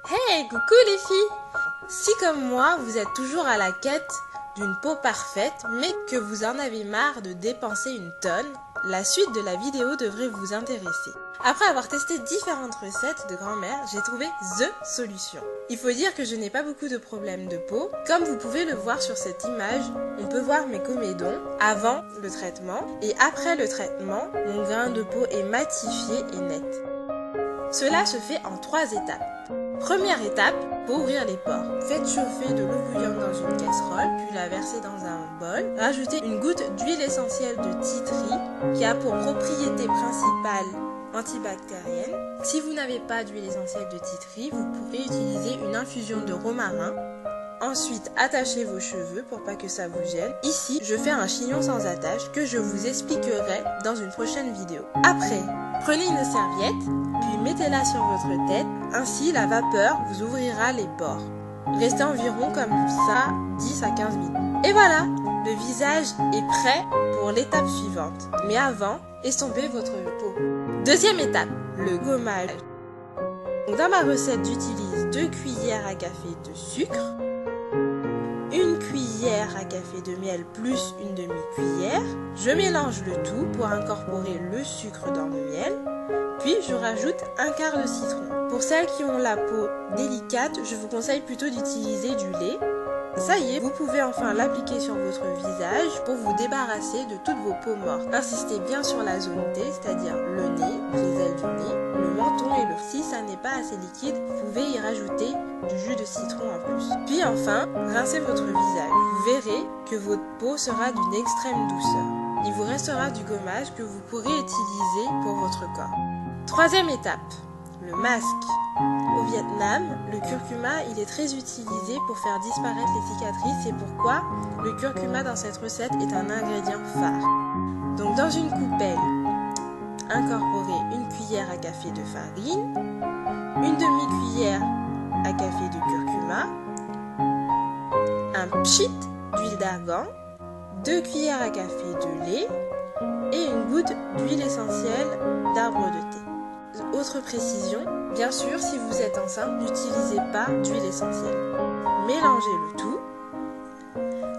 Hey, coucou les filles! Si comme moi, vous êtes toujours à la quête d'une peau parfaite, mais que vous en avez marre de dépenser une tonne, la suite de la vidéo devrait vous intéresser. Après avoir testé différentes recettes de grand-mère, j'ai trouvé THE solution. Il faut dire que je n'ai pas beaucoup de problèmes de peau. Comme vous pouvez le voir sur cette image, on peut voir mes comédons avant le traitement et après le traitement, mon grain de peau est matifié et net. Cela se fait en 3 étapes. Première étape, pour ouvrir les pores. Faites chauffer de l'eau bouillante dans une casserole, puis la verser dans un bol. Rajoutez une goutte d'huile essentielle de tea tree qui a pour propriété principale antibactérienne. Si vous n'avez pas d'huile essentielle de tea tree, vous pouvez utiliser une infusion de romarin. Ensuite, attachez vos cheveux pour pas que ça vous gêne. Ici, je fais un chignon sans attache que je vous expliquerai dans une prochaine vidéo. Après, prenez une serviette, puis mettez-la sur votre tête. Ainsi, la vapeur vous ouvrira les pores. Restez environ comme ça 10 à 15 minutes. Et voilà, le visage est prêt pour l'étape suivante. Mais avant, estompez votre peau. Deuxième étape, le gommage. Dans ma recette, j'utilise 2 cuillères à café de sucre, 1 cuillère à café de miel plus une demi-cuillère. Je mélange le tout pour incorporer le sucre dans le miel. Puis je rajoute un quart de citron. Pour celles qui ont la peau délicate, je vous conseille plutôt d'utiliser du lait. Ça y est, vous pouvez enfin l'appliquer sur votre visage pour vous débarrasser de toutes vos peaux mortes. Insistez bien sur la zone T, c'est-à-dire le nez, les ailes du nez, le menton et le... Si ça n'est pas assez liquide, vous pouvez y rajouter du jus de citron en plus. Puis enfin, rincez votre visage. Vous verrez que votre peau sera d'une extrême douceur. Il vous restera du gommage que vous pourrez utiliser pour votre corps. Troisième étape, le masque. Au Vietnam, le curcuma il est très utilisé pour faire disparaître les cicatrices. C'est pourquoi le curcuma dans cette recette est un ingrédient phare. Donc dans une coupelle, incorporez 1 cuillère à café de farine, 1 demi-cuillère à café de curcuma, un pchit d'huile d'argan, 2 cuillères à café de lait et une goutte d'huile essentielle d'arbre de thé. Autre précision, bien sûr, si vous êtes enceinte, n'utilisez pas d'huile essentielle. Mélangez le tout.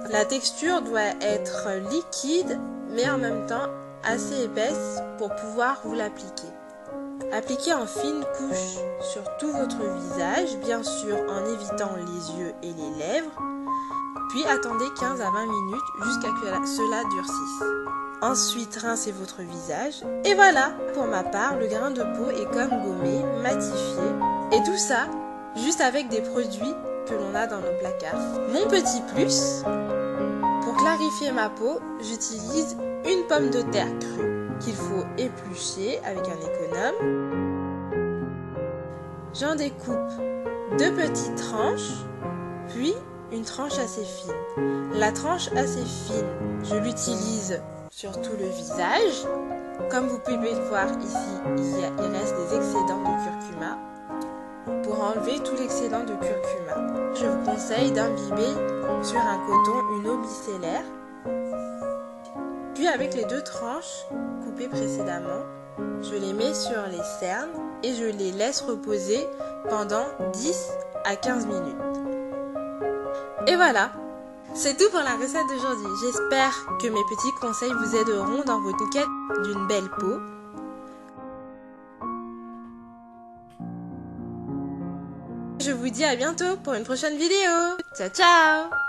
La texture doit être liquide, mais en même temps assez épaisse pour pouvoir vous l'appliquer. Appliquez en fines couches sur tout votre visage, bien sûr en évitant les yeux et les lèvres. Puis attendez 15 à 20 minutes jusqu'à que cela durcisse. Ensuite, rincez votre visage. Et voilà, pour ma part, le grain de peau est comme gommé, matifié. Et tout ça, juste avec des produits que l'on a dans nos placards. Mon petit plus, pour clarifier ma peau, j'utilise une pomme de terre crue qu'il faut éplucher avec un économe. J'en découpe 2 petites tranches, puis une tranche assez fine. La tranche assez fine, je l'utilise sur tout le visage. Comme vous pouvez le voir ici, il reste des excédents de curcuma. Pour enlever tout l'excédent de curcuma, je vous conseille d'imbiber sur un coton une eau micellaire. Puis avec les 2 tranches coupées précédemment, je les mets sur les cernes et je les laisse reposer pendant 10 à 15 minutes. Et voilà, c'est tout pour la recette d'aujourd'hui. J'espère que mes petits conseils vous aideront dans votre quête d'une belle peau. Je vous dis à bientôt pour une prochaine vidéo. Ciao, ciao!